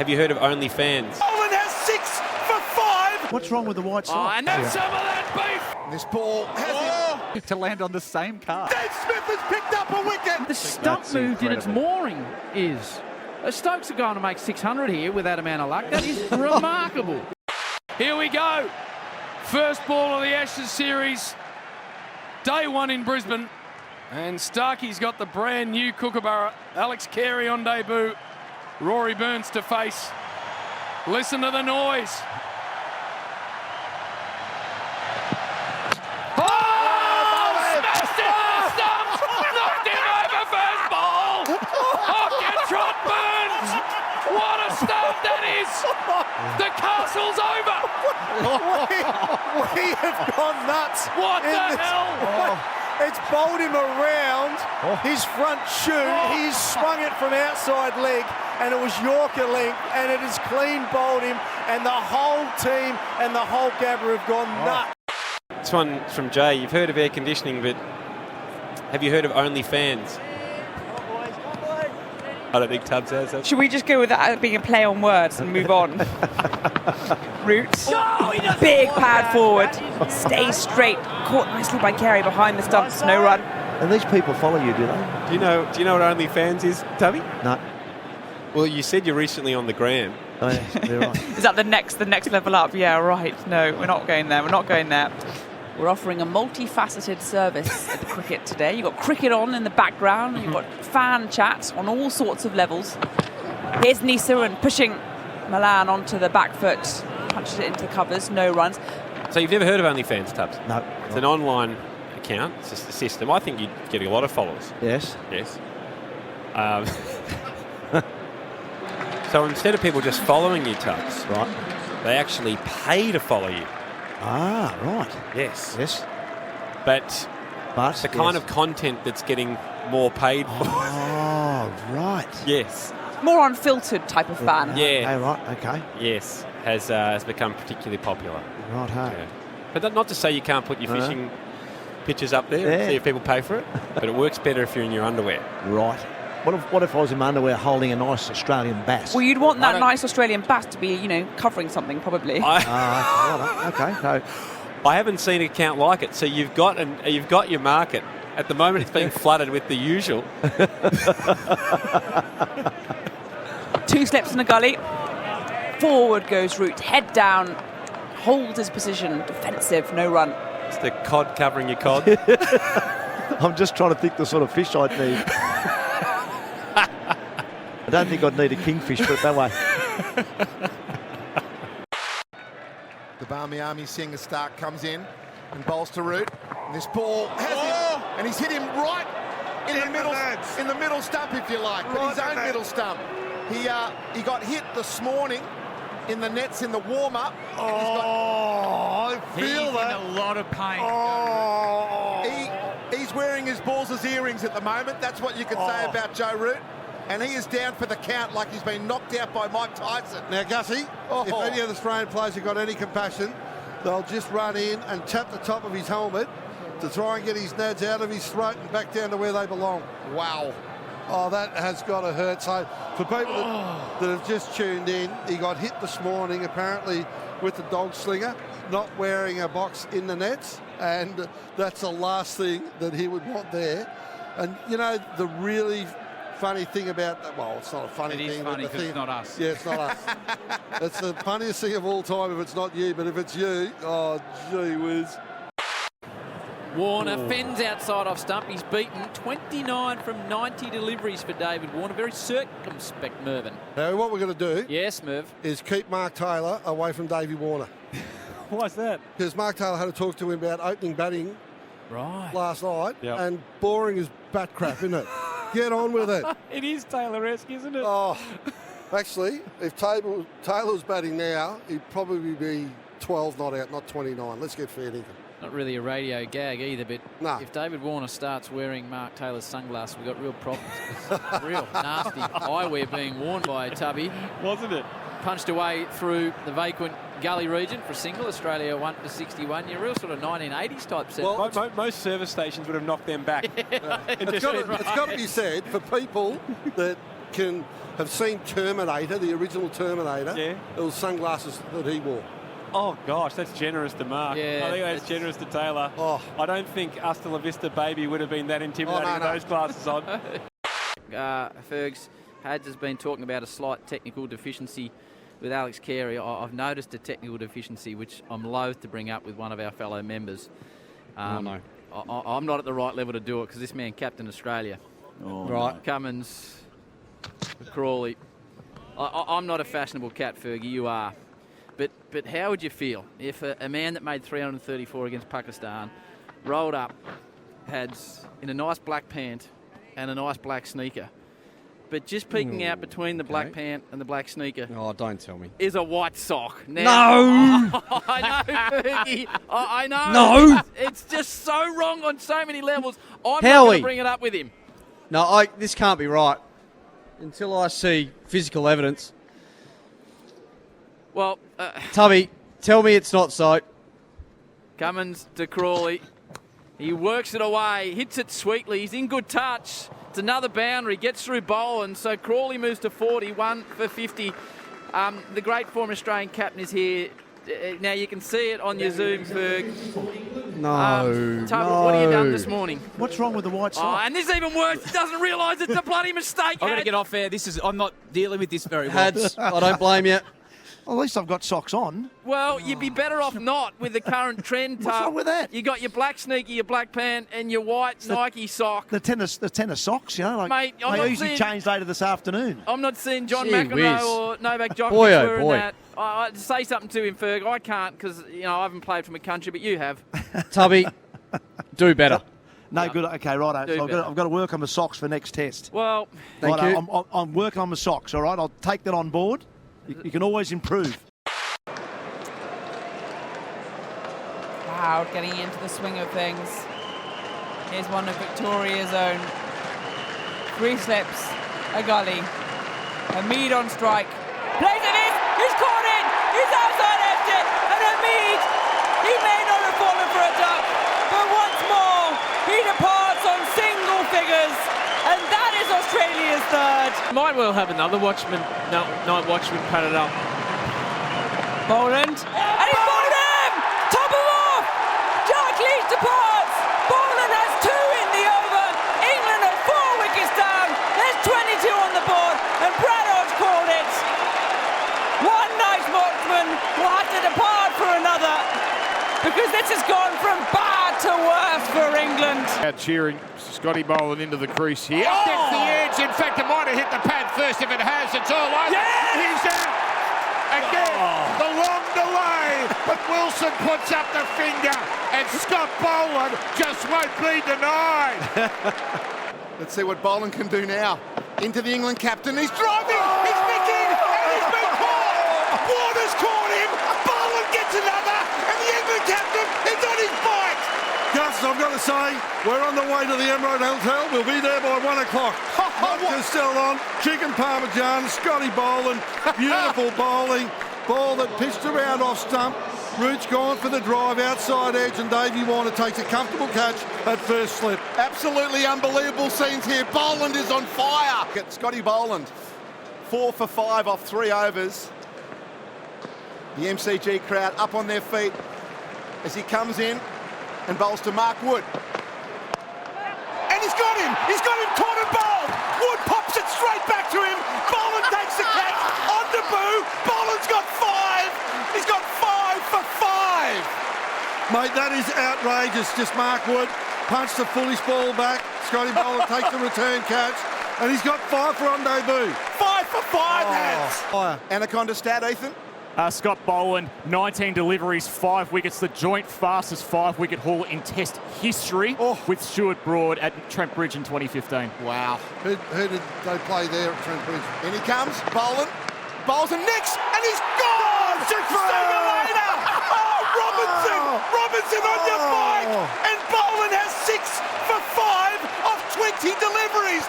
Have you heard of ONLYFANS? Boland has 6 for 5. What's wrong with the white socks? And that's some of that beef. This ball has To land on the same car. Dave Smith has picked up a wicket. The stump moved in its mooring is. Stokes are going to make 600 here with that amount of luck. That is remarkable. Here we go. First ball of the Ashes series. Day 1 in Brisbane. And Starkey's got the brand new Kookaburra. Alex Carey on debut. Rory Burns to face. Listen to the noise. Smashed it to the stumps! Knocked him over first ball! Trot Burns! What a start that is! The castle's over! We have gone nuts. What the hell? It's bowled him around his front shoe. He's swung it from outside leg, and it was Yorker length, and it has clean bowled him, and the whole team and the whole Gabba have gone nuts. This one from Jay. You've heard of air conditioning, but have you heard of ONLYFANS? I don't think Tubbs has that. Should we just go with that being a play on words and move on? Roots. Big pad forward. Stay straight. Caught nicely by Carey behind the stumps. No run. And these people follow you, do they? Do you know what ONLYFANS is, Tubby? No. Well, you said you're recently on the gram. Oh, yes, they're right. Is that the next level up? Yeah, right. No, we're not going there. We're not going there. We're offering a multifaceted service at the cricket today. You've got cricket on in the background. You've got fan chats on all sorts of levels. Here's Nisa and pushing Milan onto the back foot. Punches it into the covers. No runs. So you've never heard of ONLYFANS, Tubbs? No. It's an online account. It's just a system. I think you're getting a lot of followers. Yes. Yes. So instead of people just following you, Tubbs, Right. they actually pay to follow you. Ah, right. Yes. Yes. But the kind yes. of content that's getting more paid for. Oh, right. Yes. More unfiltered type of fan. Yeah. Oh, right. Okay. Yes. Has become particularly popular. Right, hey. Yeah. But not to say you can't put your fishing pictures up there and see if people pay for it, but it works better if you're in your underwear. Right. What if I was in my underwear holding a nice Australian bass? Well, you'd want that nice Australian bass to be, covering something probably. Right, okay. So, I haven't seen an account like it. So you've got your market. At the moment, it's being flooded with the usual. 2 steps in the gully. Forward goes Root. Head down. Holds his position. Defensive. No run. It's the cod covering your cod. I'm just trying to think the sort of fish I'd need. I don't think I'd need a kingfish, put it that way. The Barmy Army Singer Stark comes in and bowls to Root. And this ball has him, and he's hit him right in the middle stump, if you like, but his own middle stump. He got hit this morning in the nets in the warm-up. I feel that. in a lot of pain. He's wearing his balls as earrings at the moment. That's what you can say about Joe Root. And he is down for the count like he's been knocked out by Mike Tyson. Now, Gussie, if any of the Australian players have got any compassion, they'll just run in and tap the top of his helmet to try and get his nads out of his throat and back down to where they belong. Wow. Oh, that has got to hurt. So for people that have just tuned in, he got hit this morning apparently with the dog slinger, not wearing a box in the nets, and that's the last thing that he would want there. And, the really funny thing about that, well, it's not a funny thing. It is funny because it's not us. Yeah, it's not us. It's the funniest thing of all time if it's not you, but if it's you, oh, gee whiz. Warner fends outside off stump. He's beaten 29 from 90 deliveries for David Warner. Very circumspect, Mervyn. Now, what we're going to do Yes, Merv. is keep Mark Taylor away from Davey Warner. Why's that? Because Mark Taylor had to talk to him about opening batting last night, and boring as bat crap, isn't it? Get on with it. It is Taylor-esque, isn't it? Oh, actually, if Taylor was batting now, he'd probably be 12 not out, not 29. Let's get fair dinkum. Not really a radio gag either, but No. if David Warner starts wearing Mark Taylor's sunglasses, we've got real problems. Real nasty eyewear being worn by Tubby. Wasn't it? Punched away through the vacant gully region for single, Australia 1 for 61. You're real sort of 1980s type set. Well, most service stations would have knocked them back. It's got to be said, for people that can have seen Terminator, the original Terminator, Yeah. it was sunglasses that he wore. Oh, gosh, that's generous to Mark. Yeah, I think that's generous to Taylor. Oh. I don't think Hasta La Vista Baby would have been that intimidating Oh, no, with no. those glasses on. Fergs, Hads has been talking about a slight technical deficiency with Alex Carey. I've noticed a technical deficiency which I'm loath to bring up with one of our fellow members. No. I'm not at the right level to do it because this man captained Australia. Right. Cummins, Crawley. I'm not a fashionable cat, Fergie, you are. But how would you feel if a man that made 334 against Pakistan rolled up Hads in a nice black pant and a nice black sneaker, but just peeking out between the black pant and the black sneaker Oh, don't tell me. is a white sock? Now, No! I know, Fergie. I know. No! It's just so wrong on so many levels. I'm not Howie. going to bring it up with him. No, this can't be right until I see physical evidence. Well, Tubby, tell me it's not so. Cummins to Crawley. He works it away, hits it sweetly. He's in good touch. It's another boundary, gets through Boland. So Crawley moves to 40, 1 for 50. The great former Australian captain is here. Now you can see it on your Zoom, Ferg. No, Tubby, no. what have you done this morning? What's wrong with the white Oh, sock? and this is even worse. He doesn't realise it's a bloody mistake. I'm going to get off there. I'm not dealing with this very well. Hads, I don't blame you. Well, at least I've got socks on. Well, you'd be better off not with the current trend. What's wrong with that? You got your black sneaker, your black pant, and your white Nike sock. The tennis socks, you know, like Mate, I'm they not usually seeing- change later this afternoon. I'm not seeing John Gee McEnroe whiz. or Novak Djokovic Boy, oh wearing boy. that. I say something to him, Ferg. I can't because I haven't played from a country, but you have. Tubby, do better. No good. Okay, right. Do So better. I've got to work on the socks for next test. Well, Thank Righto, you. I'm working on the socks. All right, I'll take that on board. You can always improve. Wow, getting into the swing of things. Here's one of Victoria's own. 3 slips, a gully. Hamid on strike. Plays it in! He's caught it! He's outside edged it! And Hamid, he may not have fallen for a duck, but once more, he departs on single figures. And that is Australia's third. Might well have another night watchman padded up. Boland. And he's bowled him! Top him off! Jack Leach departs. Boland has 2 in the over. England are 4 wickets down. There's 22 on the board. And Brad Hodge called it. One nice marksman will have to depart for another. Because this has gone from bad to worse for England. Cheering Scotty Boland into the crease here. Gets the edge. In fact, it might have hit the pad first. If it has, it's all over. Yeah! He's out. Again, the long delay. But Wilson puts up the finger. And Scott Boland just won't be denied. Let's see what Boland can do now. Into the England captain. He's driving. He's nicking. And he's been caught. Warner's caught him. Boland gets another. And the England captain is on his bike. Gus, I've got to say, we're on the way to the Emerald Hotel. We'll be there by 1 o'clock. Vodka's still on. Chicken parmesan, Scotty Boland, beautiful bowling. Ball that pitched around off stump. Root's gone for the drive outside edge, and Davey Warner takes a comfortable catch at first slip. Absolutely unbelievable scenes here. Boland is on fire. Get Scotty Boland. 4 for 5 off 3 overs. The MCG crowd up on their feet as he comes in and bowls to Mark Wood. And he's got him! He's got him caught and bowled! Wood pops it straight back to him! Boland takes the catch on debut! Boland's got 5! He's got 5 for 5! Mate, that is outrageous. Just Mark Wood punched the foolish ball back. Scotty Boland takes the return catch, and he's got 5 for on debut. 5 for 5, lads! Fire. Anaconda stat, Ethan? Scott Boland, 19 deliveries, 5 wickets, the joint fastest 5-wicket haul in Test history with Stuart Broad at Trent Bridge in 2015. Wow. Who did they play there at Trent Bridge? In he comes, Boland, bowls and nicks, and he's gone! See you later! Oh, Robinson on your bike! And Boland has 6 for 5 off 20 deliveries!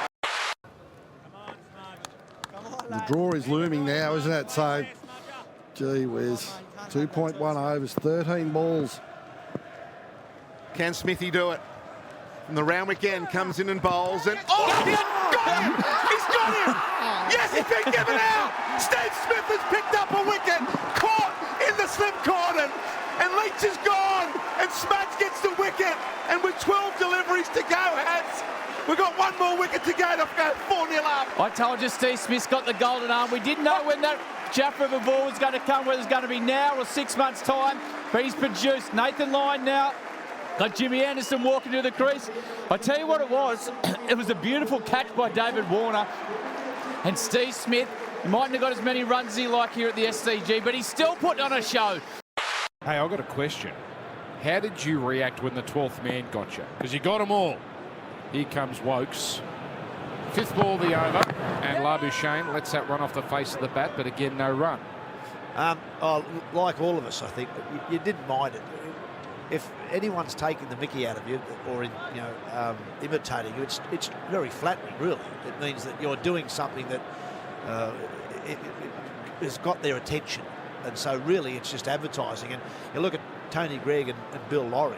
The draw is looming now, isn't it? So, gee whiz. 2.1 overs, 13 balls. Can Smithy do it? And the Roundwick end comes in and bowls, and oh, he's got him! He's got him! He's been given out. Steve Smith has picked up a wicket, caught in the slip corner, and Leach is gone, and Smuts gets the wicket, and with 12 deliveries to go, we've got one more wicket to go to go 4-0 up. I told you Steve Smith's got the golden arm. We didn't know when that Jaffa of a ball was going to come, whether it's going to be now or 6 months' time, but he's produced. Nathan Lyon now. Got Jimmy Anderson walking to the crease. I tell you what it was a beautiful catch by David Warner. And Steve Smith, he mightn't have got as many runs as he liked here at the SCG, but he's still putting on a show. Hey, I've got a question. How did you react when the 12th man got you? Because you got them all. Here comes Wokes. 5th ball of the over, and Labuschagne lets that run off the face of the bat, but again, no run. Like all of us, I think, you didn't mind it. If anyone's taking the mickey out of you or imitating you, it's very flattering, really. It means that you're doing something that it has got their attention, and so really it's just advertising. And you look at Tony Gregg and Bill Laurie,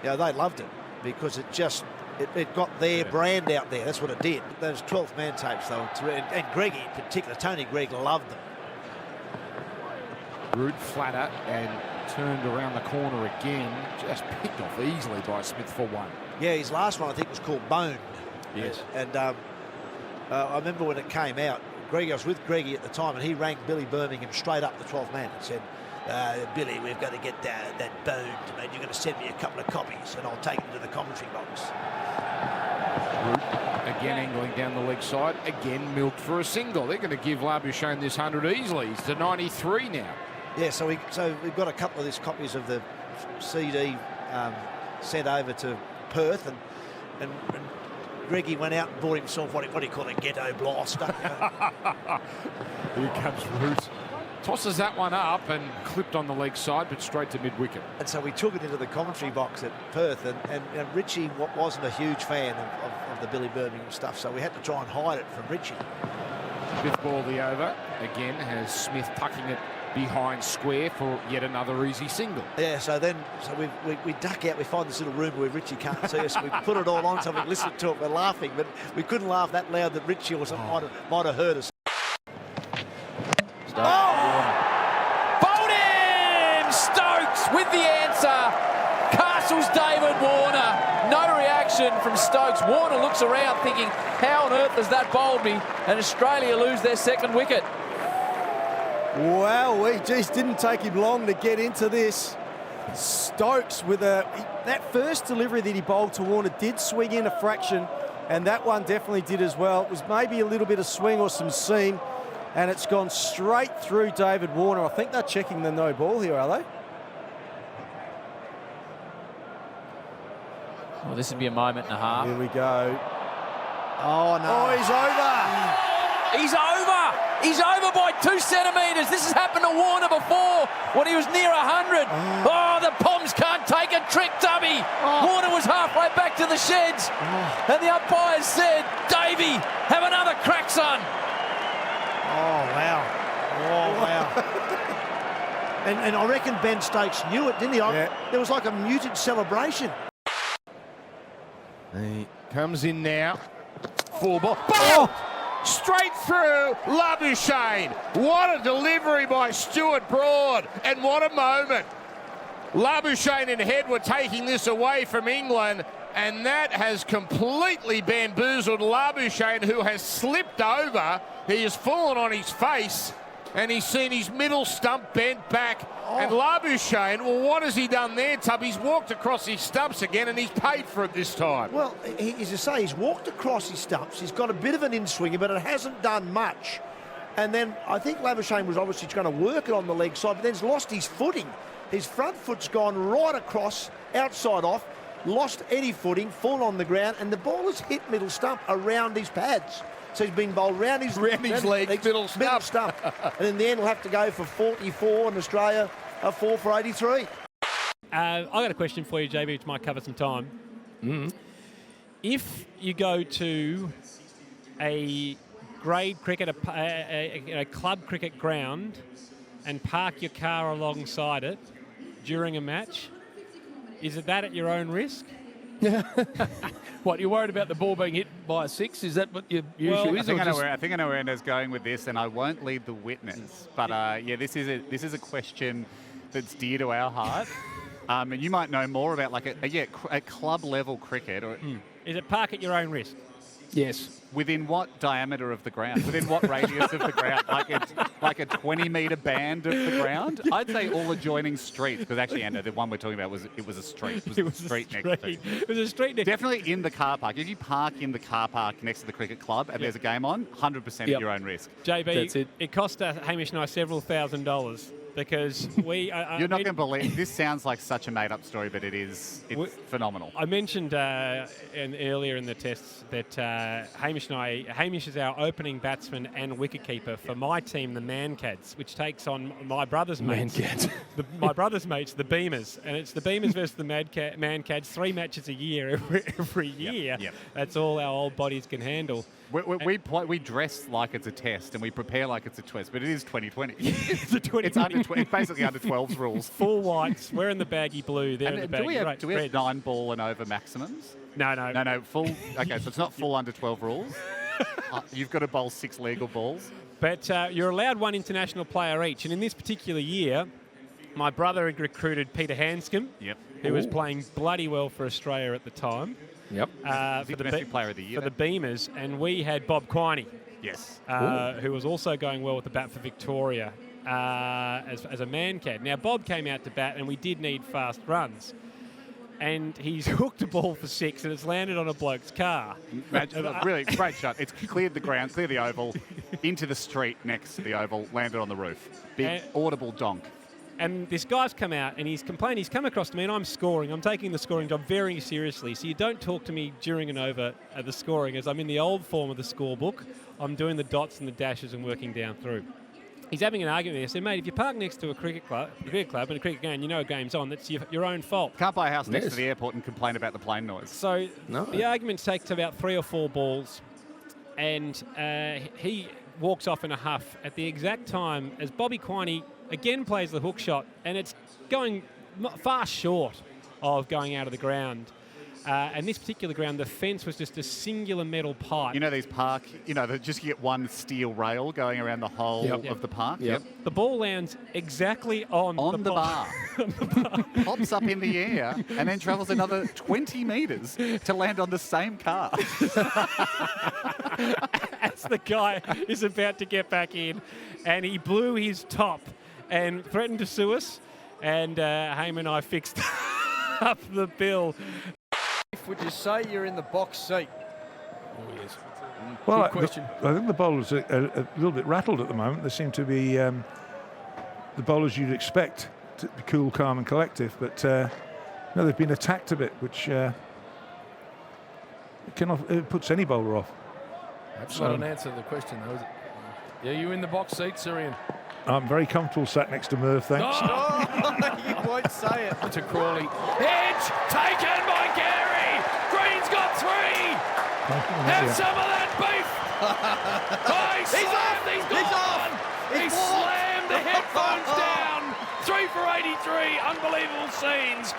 they loved it because it got their brand out there. That's what it did. Those 12th man tapes, though, and Gregg in particular, Tony Gregg loved them. Root flatter and turned around the corner again, just picked off easily by Smith for one. Yeah, his last one I think was called Bone. Yes. And I remember when it came out, I was with Greggy at the time, and he rang Billy Birmingham straight up, the 12th man, and said, Billy, we've got to get that Bone, mate. You're going to send me a couple of copies and I'll take them to the commentary box. Root again angling down the leg side, again milked for a single. They're going to give Labuschagne this 100 easily. He's to 93 now. Yeah, so we've got a couple of these copies of the CD sent over to Perth, and Greggy went out and bought himself what do you call it, ghetto blaster. Here comes Root. Tosses that one up and clipped on the leg side, but straight to mid-wicket. And so we took it into the commentary box at Perth, and Richie wasn't a huge fan of the Billy Birmingham stuff, so we had to try and hide it from Richie. 5th ball of the over. Again, has Smith tucking it behind square for yet another easy single. Yeah, so we duck out, we find this little room where Richie can't see us, we put it all on so we can listen to it, we're laughing, but we couldn't laugh that loud that Richie or something might have heard us. Bowled him! Stokes with the answer. Castles David Warner. No reaction from Stokes. Warner looks around thinking, how on earth has that bowled me? And Australia lose their 2nd wicket. Wow, it just didn't take him long to get into this. Stokes with that first delivery that he bowled to Warner did swing in a fraction, and that one definitely did as well. It was maybe a little bit of swing or some seam, and it's gone straight through David Warner. I think they're checking the no ball here, are they? Well, this would be a moment and a half. Here we go. Oh, no. Oh, he's over. He's over. He's over by 2 centimetres. This has happened to Warner before when he was near 100. Oh, the Poms can't take a trick, Tubby. Warner was halfway back to the sheds. And the umpires said, Davey, have another crack, son. Oh, wow. Oh, wow. and I reckon Ben Stokes knew it, didn't he? There was like a muted celebration. He comes in now. 4 ball. Oh! Straight through Labuschagne. What a delivery by Stuart Broad, and what a moment. Labuschagne and Head were taking this away from England, and that has completely bamboozled Labuschagne, who has slipped over. He has fallen on his face, and he's seen his middle stump bent back. And Labuschagne, well, what has he done there, Tub? He's walked across his stumps again, and he's paid for it this time. Well, as I say, he's walked across his stumps. He's got a bit of an in-swinger, but it hasn't done much. And then I think Labuschagne was obviously trying to work it on the leg side, but then he's lost his footing. His front foot's gone right across, outside off, lost any footing, fallen on the ground, and the ball has hit middle stump around his pads. So he's been bowled round his legs, middle stump. And in the end, we'll have to go for 44, and Australia are 4 for 83. I've got a question for you, JB, which might cover some time. If you go to a grade cricket, a club cricket ground, and park your car alongside it during a match, is it that at your own risk? What, you're worried about the ball being hit by a 6? Is that what your issue is? I think I know where Endo's going with this, and I won't lead the witness. But yeah, this is a question that's dear to our heart. And you might know more about like a club level cricket. Or Is it park at your own risk? Yes. Within what diameter of the ground? Within what radius of the ground? Like a 20-metre band of the ground? I'd say all adjoining streets, because actually, Endo, the one we're talking about was a street. It was a street next to. It was a street next. Definitely in the car park. If you park in the car park next to the cricket club and there's a game on, 100% at your own risk. JB, That's it. It cost Hamish and I several $1,000s. Because we... You're not going to believe... This sounds like such a made-up story, but it's phenomenal. I mentioned earlier in the tests that Hamish is our opening batsman and wicketkeeper for my team, the Mancads, which takes on my brother's mates. My brother's mates, the Beamers. And it's the Beamers versus the Mancads, 3 matches a year every year. Yep. That's all our old bodies can handle. We dress like it's a test and we prepare like it's a test, but it is 2020. It's a 2020. It's basically under 12s rules. Full whites. We're in the baggy blue. They're in the baggy red. Do we have 9 ball and over maximums? No. Full. Okay, so it's not full under 12 rules. You've got to bowl 6 legal balls. But you're allowed 1 international player each. And in this particular year, my brother had recruited Peter Hanscom, who was playing bloody well for Australia at the time. Yep. For the domestic player of the year. For the Beamers. And we had Bob Quiney. Yes. Who was also going well with the bat for Victoria as a Mancad. Now, Bob came out to bat, and we did need fast runs. And he's hooked a ball for 6, and it's landed on a bloke's car. Really, great shot. It's cleared the ground, cleared the oval, into the street next to the oval, landed on the roof. Big, audible donk. And this guy's come out and he's complained. He's come across to me and I'm scoring. I'm taking the scoring job very seriously. So you don't talk to me during and over the scoring, as I'm in the old form of the scorebook. I'm doing the dots and the dashes and working down through. He's having an argument with me. I said, mate, if you park next to a cricket club and a cricket game, you know a game's on, that's your own fault. Can't buy a house next to the airport and complain about the plane noise. So the argument takes about 3 or 4 balls, and he walks off in a huff at the exact time as Bobby Quiney again plays the hook shot, and it's going far short of going out of the ground. And this particular ground, the fence was just a singular metal pipe. You know these park, they just get one steel rail going around the whole of the park? Yep. The ball lands exactly on the bar. Pops up in the air and then travels another 20 metres to land on the same car. As the guy is about to get back in, and he blew his top and threatened to sue us, and Haim and I fixed up the bill. Would you say you're in the box seat? Oh, yes. Well, Good question. I think the bowlers are a little bit rattled at the moment. They seem to be the bowlers you'd expect to be cool, calm and collective, but they've been attacked a bit, which it puts any bowler off. That's not an answer to the question, though, is it? Yeah, you in the box seat, Syrian? I'm very comfortable sat next to Merv, thanks. You won't say it. To Crawley. Edge taken by Gary. Green's got 3. Have some of that beef. He's gone. He slammed the headphones down. 3 for 83. Unbelievable scenes.